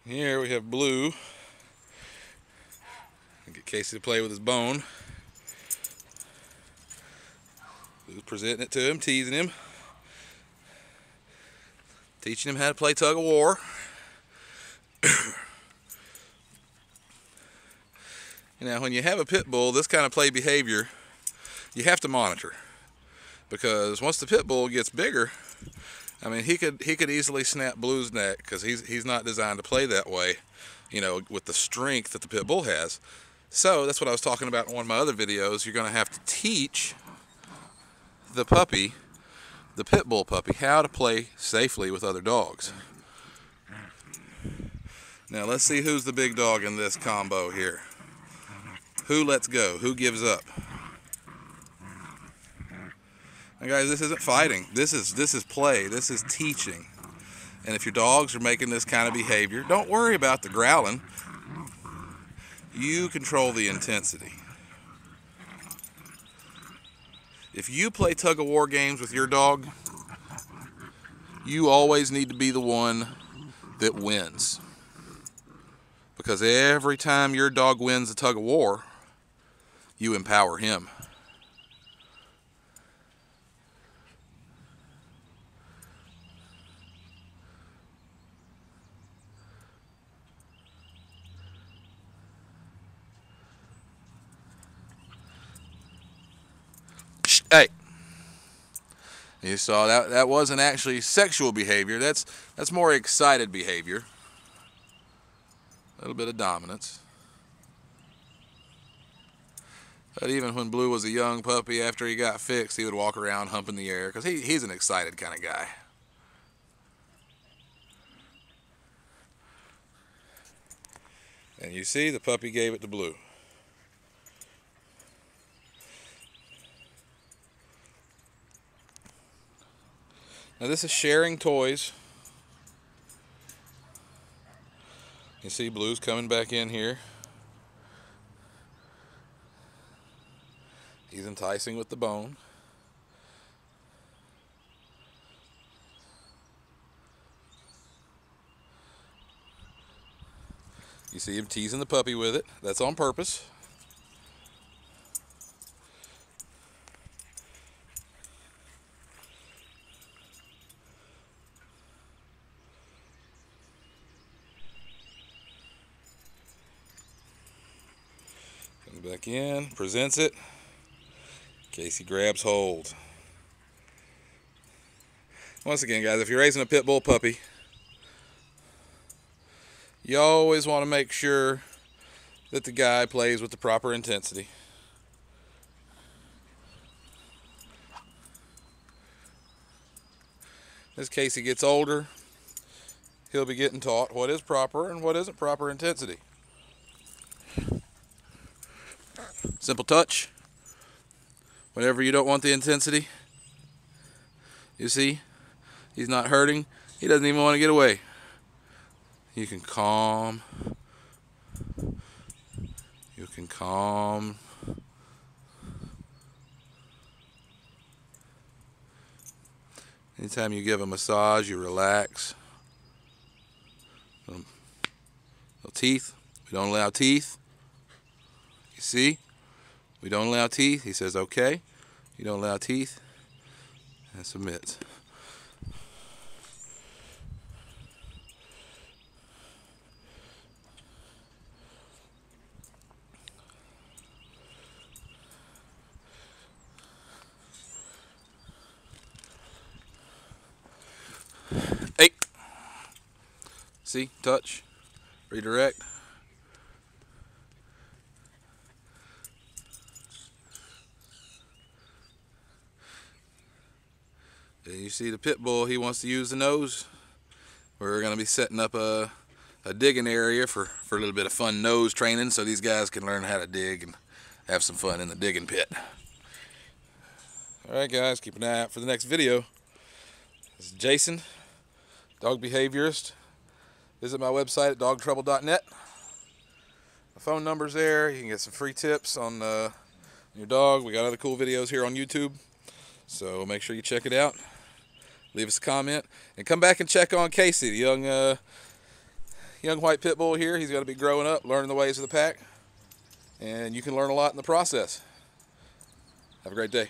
Here we have Blue. Get Casey to play with his bone. Blue's presenting it to him, teasing him, teaching him how to play tug of war. Now, when you have a pit bull, this kind of play behavior, you have to monitor, because once the pit bull gets bigger, I mean, he could easily snap Blue's neck, because he's not designed to play that way, you know, with the strength that the pit bull has. So that's what I was talking about in one of my other videos. You're going to have to teach the puppy, the pit bull puppy, how to play safely with other dogs. Now let's see who's the big dog in this combo here. Who lets go? Who gives up? Now guys, this isn't fighting. This is play. This is teaching. And if your dogs are making this kind of behavior, don't worry about the growling. You control the intensity. If you play tug of war games with your dog, you always need to be the one that wins. Because every time your dog wins a tug of war, you empower him. Hey, you saw that wasn't actually sexual behavior. That's more excited behavior. A little bit of dominance. But even when Blue was a young puppy, after he got fixed, he would walk around humping the air, because he's an excited kind of guy. And you see, the puppy gave it to Blue. Now this is sharing toys. You see Blue's coming back in here. He's enticing with the bone. You see him teasing the puppy with it. That's on purpose. Comes back in, presents it. Casey grabs hold. Once again, guys, if you're raising a pit bull puppy, you always want to make sure that the guy plays with the proper intensity. As Casey gets older, he'll be getting taught what is proper and what isn't proper intensity. Simple touch. Whenever you don't want the intensity, you see, he's not hurting. He doesn't even want to get away. You can calm. You can calm. Anytime you give a massage, you relax. No teeth. We don't allow teeth. You see? We don't allow teeth. He says, okay. You don't allow teeth. And submits. Hey. See? Touch. Redirect. And you see the pit bull, he wants to use the nose. We're going to be setting up a digging area for a little bit of fun nose training, so these guys can learn how to dig and have some fun in the digging pit. Alright guys, keep an eye out for the next video. This is Jason, dog behaviorist. Visit my website at dogtrouble.net. My phone number's there. You can get some free tips on your dog. We got other cool videos here on YouTube, so make sure you check it out. Leave us a comment and come back and check on Casey, the young white pit bull here. He's going to be growing up, learning the ways of the pack, and you can learn a lot in the process. Have a great day.